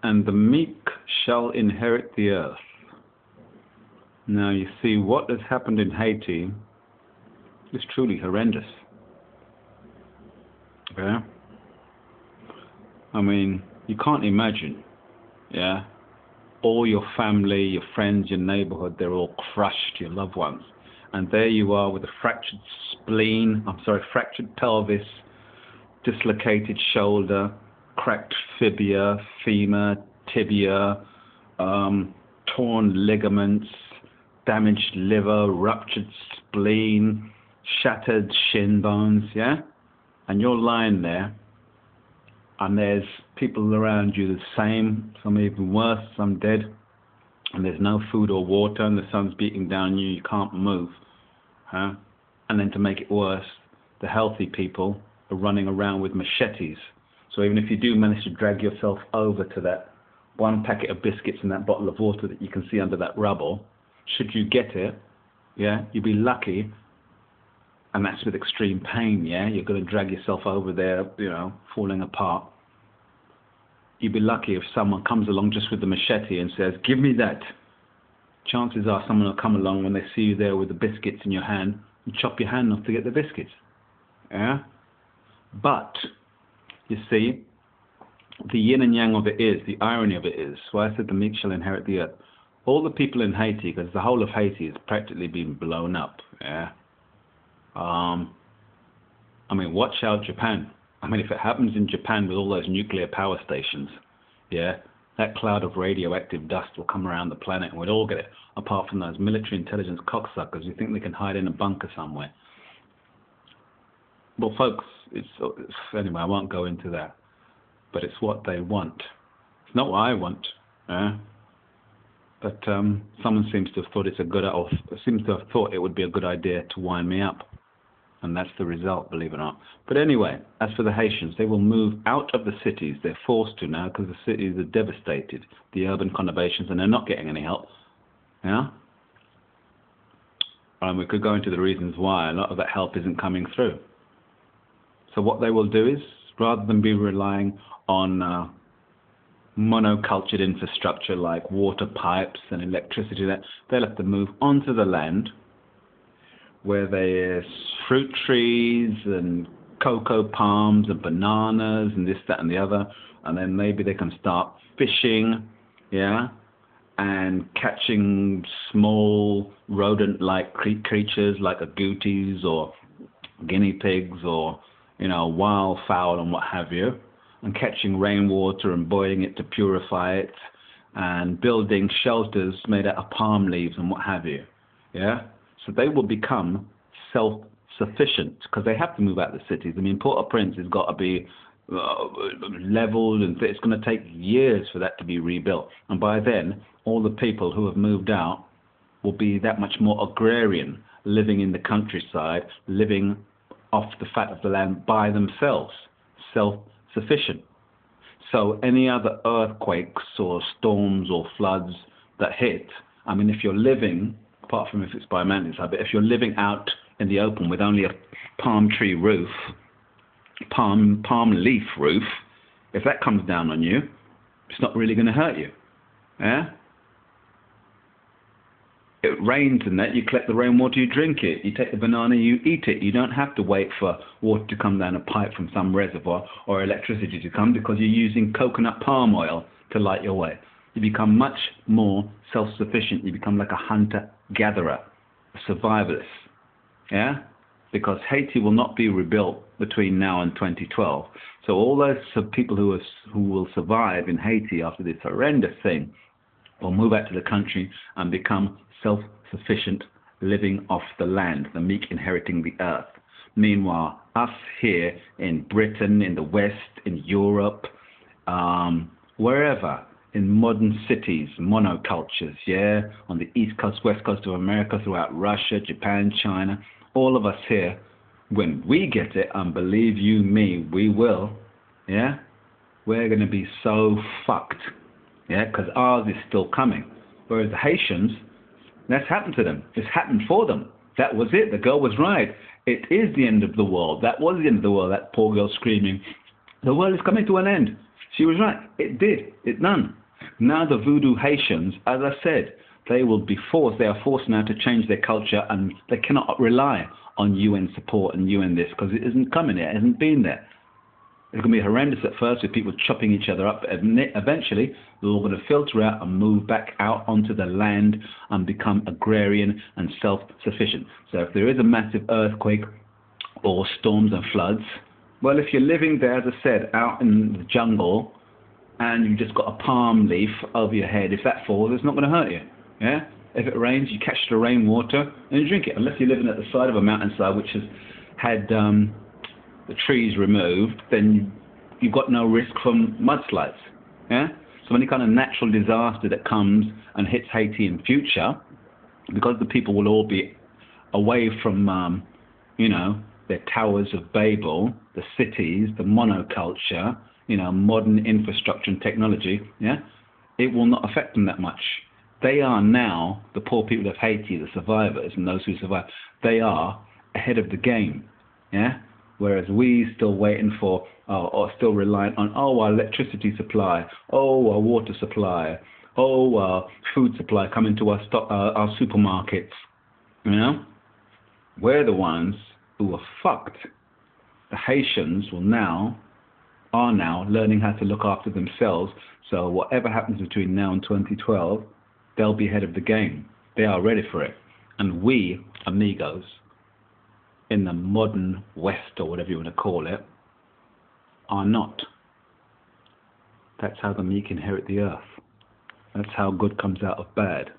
and the meek shall inherit the earth. Now you see, what has happened in Haiti is truly horrendous. Yeah? I mean, you can't imagine, yeah? All your family, your friends, your neighborhood, they're all crushed, your loved ones. And there you are with a fractured fractured pelvis, dislocated shoulder, cracked fibula, femur, tibia, torn ligaments, damaged liver, ruptured spleen, shattered shin bones, yeah? And you're lying there, and there's people around you the same, some even worse, some dead, and there's no food or water, and the sun's beating down you, you can't move. Huh? And then to make it worse, the healthy people are running around with machetes. So even if you do manage to drag yourself over to that one packet of biscuits and that bottle of water that you can see under that rubble, should you get it, yeah, you'd be lucky, and that's with extreme pain, yeah? You're going to drag yourself over there, you know, falling apart. You'd be lucky if someone comes along just with the machete and says, give me that. Chances are someone will come along when they see you there with the biscuits in your hand and chop your hand off to get the biscuits. Yeah? But, you see, the yin and yang of it is, the irony of it is, why I said the meek shall inherit the earth. All the people in Haiti, because the whole of Haiti has practically been blown up. Yeah? I mean, watch out Japan. I mean, if it happens in Japan with all those nuclear power stations, yeah, that cloud of radioactive dust will come around the planet and we'll all get it, apart from those military intelligence cocksuckers who think they can hide in a bunker somewhere. Well, folks, anyway, I won't go into that, but it's what they want. It's not what I want, yeah? But someone seems to have thought it would be a good idea to wind me up. And that's the result, believe it or not. But anyway, as for the Haitians, they will move out of the cities. They're forced to now because the cities are devastated, the urban conurbations, and they're not getting any help. Yeah? And we could go into the reasons why a lot of that help isn't coming through. So what they will do is, rather than be relying on monocultured infrastructure like water pipes and electricity, they'll have to move onto the land where there's fruit trees and cocoa palms and bananas and this, that, and the other, and then maybe they can start fishing, yeah, and catching small rodent-like creatures like agoutis or guinea pigs or, you know, wildfowl and what have you, and catching rainwater and boiling it to purify it, and building shelters made out of palm leaves and what have you, yeah. So they will become self-sufficient because they have to move out of the cities. I mean, Port-au-Prince has got to be leveled, and it's going to take years for that to be rebuilt. And by then, all the people who have moved out will be that much more agrarian, living in the countryside, living off the fat of the land by themselves, self-sufficient. So any other earthquakes or storms or floods that hit, I mean, if you're living, apart from if it's by a mountainside, but if you're living out in the open with only a palm tree roof, palm leaf roof, if that comes down on you, it's not really going to hurt you. Yeah? It rains and that, you collect the rainwater, you drink it. You take the banana, you eat it. You don't have to wait for water to come down a pipe from some reservoir or electricity to come because you're using coconut palm oil to light your way. You become much more self-sufficient. You become like a hunter-gatherer, a survivalist, yeah? Because Haiti will not be rebuilt between now and 2012. So all those people who will survive in Haiti after this horrendous thing will move out to the country and become self-sufficient, living off the land, the meek inheriting the earth. Meanwhile, us here in Britain, in the West, in Europe, wherever, in modern cities, monocultures, yeah, on the East Coast, West Coast of America, throughout Russia, Japan, China, all of us here, when we get it, and believe you me, we will, yeah, we're going to be so fucked, yeah, because ours is still coming. Whereas the Haitians, that's happened to them. It's happened for them. That was it. The girl was right. It is the end of the world. That was the end of the world, that poor girl screaming, the world is coming to an end. She was right. It did. It done. Now the voodoo Haitians, as I said, they will be forced. They are forced now to change their culture, and they cannot rely on UN support and UN this, because it isn't coming there. It hasn't been there. It's going to be horrendous at first with people chopping each other up. Eventually, they're all going to filter out and move back out onto the land and become agrarian and self-sufficient. So if there is a massive earthquake or storms and floods, well, if you're living there, as I said, out in the jungle, and you've just got a palm leaf over your head, if that falls, it's not going to hurt you. Yeah? If it rains, you catch the rainwater and you drink it. Unless you're living at the side of a mountainside which has had the trees removed, then you've got no risk from mudslides. Yeah? So any kind of natural disaster that comes and hits Haiti in future, because the people will all be away from, their towers of Babel, the cities, the monoculture, modern infrastructure and technology, yeah, it will not affect them that much. They are now, the poor people of Haiti, the survivors and those who survive, they are ahead of the game, yeah? Whereas we still waiting for, or still reliant on, our electricity supply, our water supply, our food supply coming to our supermarkets, We're the ones who are fucked. The Haitians are now learning how to look after themselves, so whatever happens between now and 2012, they'll be ahead of the game. They are ready for it. And we, amigos, in the modern West, or whatever you want to call it, are not. That's how the meek inherit the earth. That's how good comes out of bad.